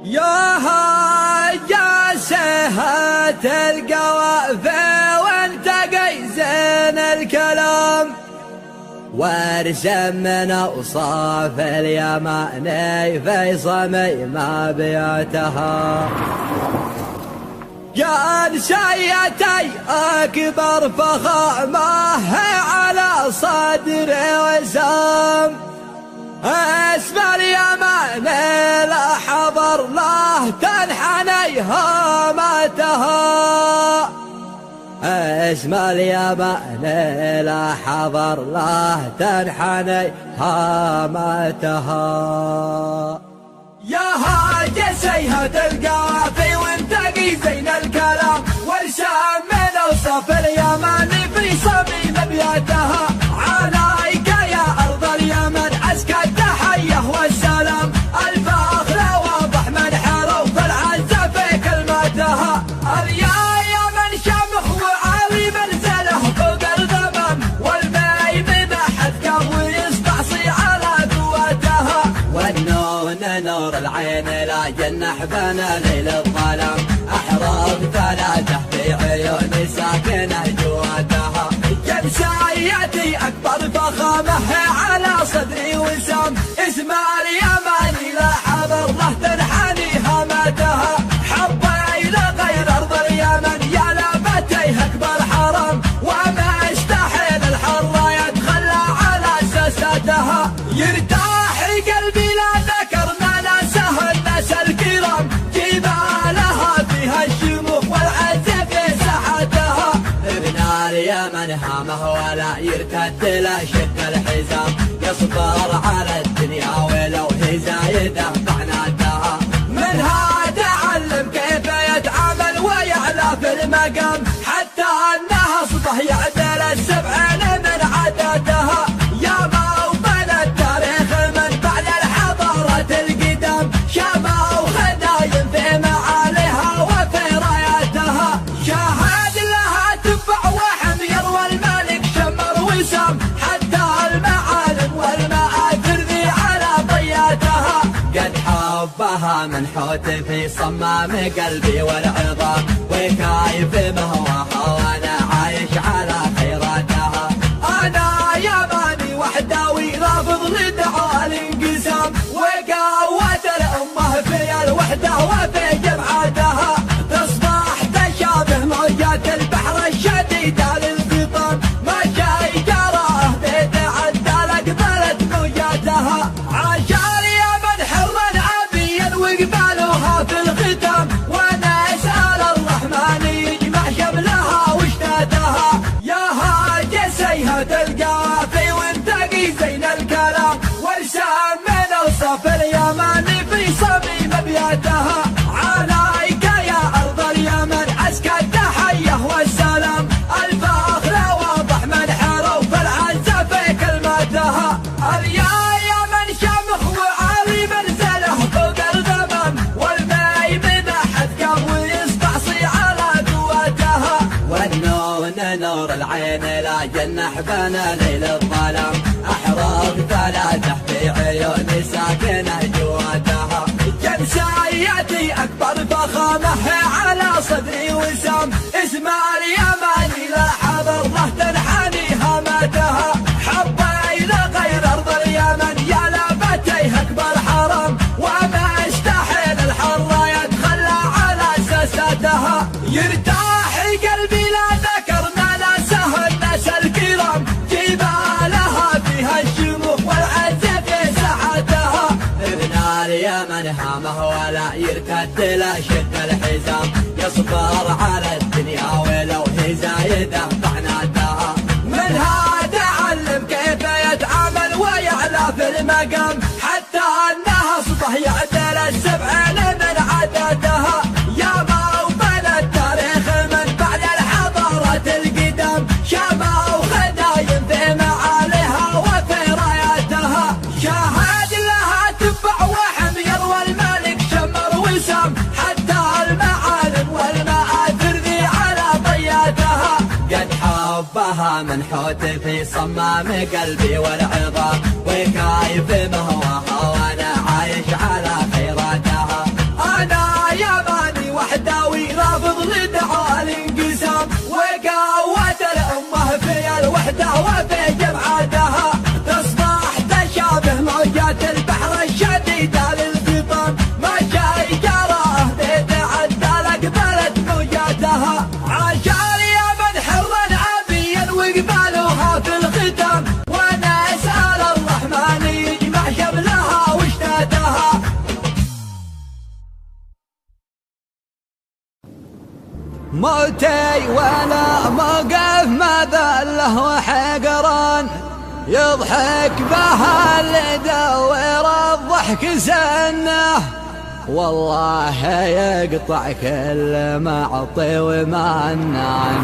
ياها يا سهات القوافي وانتقي زين الكلام وارسم من اوصاف اليماني في صميم بيوتها. كان شيتي اكبر فخامه على صدري وسام، اسم اليماني لا حضر له تنحني هامتها، اسم اليماني لا حضر له تنحني هامتها. يا هاجي سيهة القافي وانتقي زين الكلام وارسم من اوصاف اليماني في صميم بيوتها. عليك يا ارض اليمن ازكى التحيه والسلام، الفخر واضح من حروف العزه في كلماتها. اليا من شمخ وعالي منزله فوق الغمام، والماي ببحث قهوه يستعصي على قوتها. والنون نور العين لا جنح بنا ليل الظلام، احرف ثلاثه في عيوني ساكنه جواتها. جمسايتي اكبر فخامه على صدري وسام، اسم اليماني لا حضر له تنحني هامتها. حبي لغير ارض اليمن يا لابتيه اكبر حرام، وما استحيل الحر يتخلى على ساستها. يرتاح قلبي لا ذكرنا ناسه الناس الكرام، جبالها فيها الشموخ والعز في ساحتها. ابن اليمن هامه ولا يرتد لا شد الحزام، يصبر على الدنيا ولو هي زايده معناتها. منها تعلم كيف يتعامل ويعلى في المقام، حتى انها اصبح يعدل السبعين من عاداتها. يا موطن التاريخ من بعد الحضارة القدام، شموا خدايم في معاليها وفي راياتها. شاهد لها تبع وحمير والملك شمر وسام، حتى المعالم والمآثر ذي على ضياتها. قد حبها من حوت في صمام قلبي والعظام، وكايف مهواها وانا عايش على خيراتها. انا يماني وحداوي رافض لدعاء الانقسام، وقوة الامة في الوحدة وفي جمعاتها. تصبح تشابه موجات البحر الشديد للفطام، ما شي جراه تتعدى لقبلت موجاتها. عاشر اليمن حرا ابيا وقبالها في الختام، ونسأل الرحمن يجمع شملها وشتاتها. يا هاجي سيهة القافي وانتقي زين الكلام وارسم من اوصاف اليماني في صميم بيوتها. عليك يا ارض اليمن ازكى التحيه والسلام، الفخر واضح من حروف العزه في كلماتها. اليا من شمخ وعالي منزله فوق الغمام، والماي ببحث قهوه يستعصي على قوتها. والنون نور العين لا جنح بنا ليل الظلام، احرف ثلاثه في عيوني ساكنه جواتها. جمسايتي اكبر فخامه على صدري وسام، اسم اليماني لا حضر له تنحني هامتها. حبي لغير ارض اليمن يا لابتيه اكبر حرام، وما استحيل الحر يتخلى على ساستها. يرتاح قلبي لا ذكرنا ناسه الناس الكرام، جبالها فيها الشموخ والعز في ساحتها. ابن اليمن هامه ولا يرتد لا شد الحزام، يصبر على الدنيا ولو هي زايده معناتها. منها تعلم كيف يتعامل ويعلى في المقام، حتى انها اصبح يعدل السبعين من عاداتها. يا موطن التاريخ من بعد الحضارة القدام، شموا خدايم في معاليها وفي راياتها. شاهد لها تبع وحمير والملك شمر وسام، حتى المعالم والمآثر ذي على ضياتها. قد حبها من حوت في صمام قلبي والعظام، وكايف مهواها وانا عايش على خيراتها. موتي ولا موقف مذله وحقران، يضحك بها اللي يدور الضحك سنه، والله يقطع كل معطي ومنان،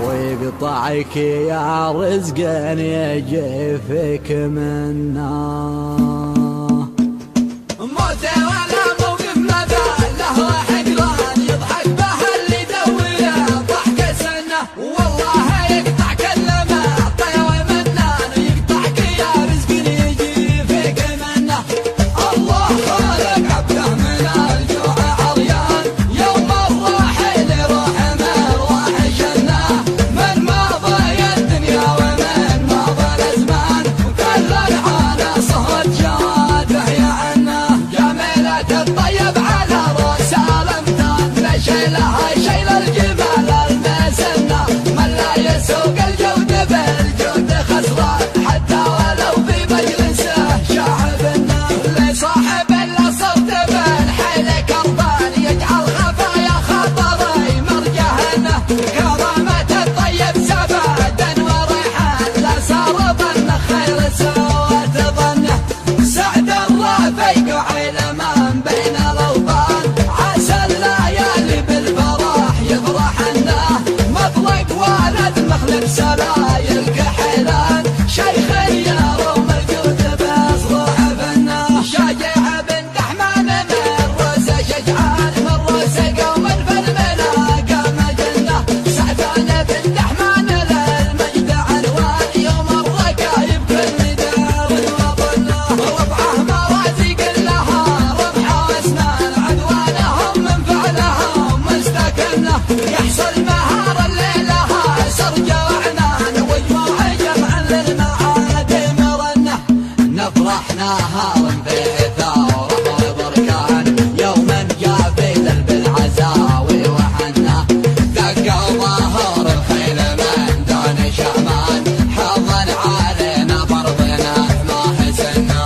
ويقطعك يا رزق يجي فيك منه. موتي ولا موقف مذله وحقران، يضحك بها اللي يدور ضحك سنه، والله يقطع كل معطي ومنان، ويقطعك يا رزق يجي فيك منه. الله خالق عبده من الجوع عريان، يوم الراحل يروح مرواح شنه، من ماضى الدنيا ومن ماضى الازمان، وكل العالم صهد جاده يعنه. جميلة الطيب على رؤوس الامتان، لشيلها شيل الجبال المسنه، من لا يسوق الجود بالجود خسران، حتى ولو في مجلسه شاعبنا. لصاحب الصوت بالحيل كربان، يجعل خفايا خطري مرجهنه، كرامة الطيب سبادا وريحان، لا صار ظن خير سوت ظنه. سعد الرفيق علما بين الاوطان، عسى الليالي بالفرح يفرحنه، مطلق ولد مخلب سلايل كحيلان، شيخ يروم الجود بصروح فنه. شجاع بنت حمان من روس شجعان، من روس قوم فالملا قام جنه، سعدان بنت حمان للمجد عنوان، يوم الركايب كل دار وطنه. ربعه مرازق لها ربحه واسنان، عدوانهم من فعلهم مستكنه، يحصل مهار الليلها سرجه وعنان، وجموع جمع للمعاد مرنه. نفرح نهار فيه ثوره وبركان، يوما جابل بالعزاوي وحنه، دق ظهور الخيل من دون شأمان، حضن علينا برضنا ما حسنا،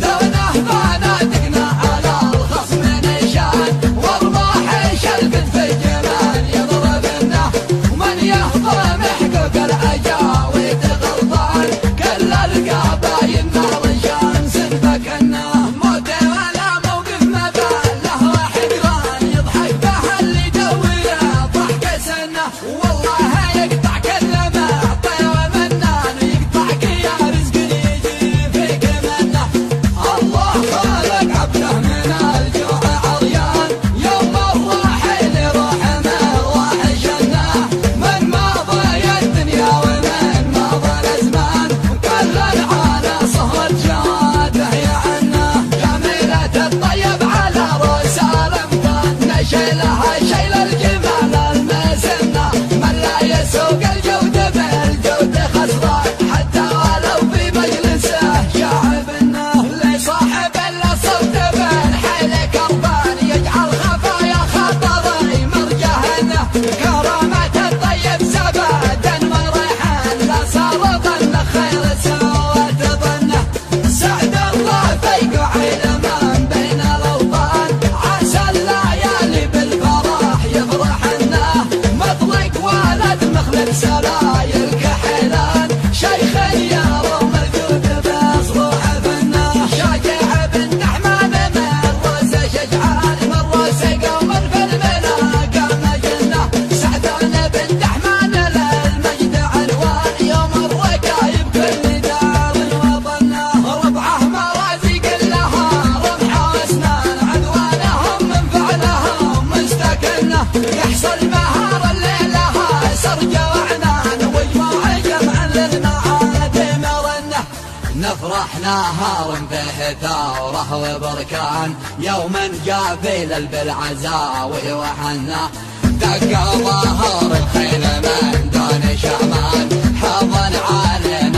دونه بنادقنا على الخصم نشان، والرماح شلبت في الجمال يضربنا، ومن يهضم حقوق العجاوي غلطان، كل القبايل نار شمس بكنا. موتي ولا موقف مذله وحقران، يضحك بها اللي يدور ضحك سنه، والله يقطع كل معطي ومنان، ويقطعك يا رزق يجي فيك منه. الله خالق عبده من الجوع عريان، يوم الراحل يروح مرواح شنه، من ماضى الدنيا ومن ماضى الازمان، وكل العالم صهد جاده يعنه. جميلة الطيب على رؤوس الامتان، نشيلها شيل الجمال المسنه، من لا يسوق الجود بالجود خسران، حتى ولو في مجلسه شاعبنا. لصاحب الصوت بالحيل كربان، يجعل خفايا خطري مرجهنه، كرامة الطيب سبادا وريحان، لا صار ظن خير سوت ظنه. سعد الرفيق علما بين الاوطان، عسى الليالي بالفرح يفرحنه، مطلق ولد مخلب سلايل كحيلان، شيخ يروم الجود بصروح فنه. شجاع بنت حمان من روس شجعان، من روس قوم فالملا قام جنه، سعدان بنت حمان للمجد عنوان، يوم الركايب كل دار وطنه. ربعه مرازق لها ربحه واسنان، عدوانهم من فعلهم مستكنه، يحصل مهار الليلها سرجه وعنان، وجموع جمع للمعاد مرنه. نفرح نهار فيه ثوره وبركان، يوما جابل بالعزاوي وحنه، دق ظهور الخيل من دون شأمان، حضن علينا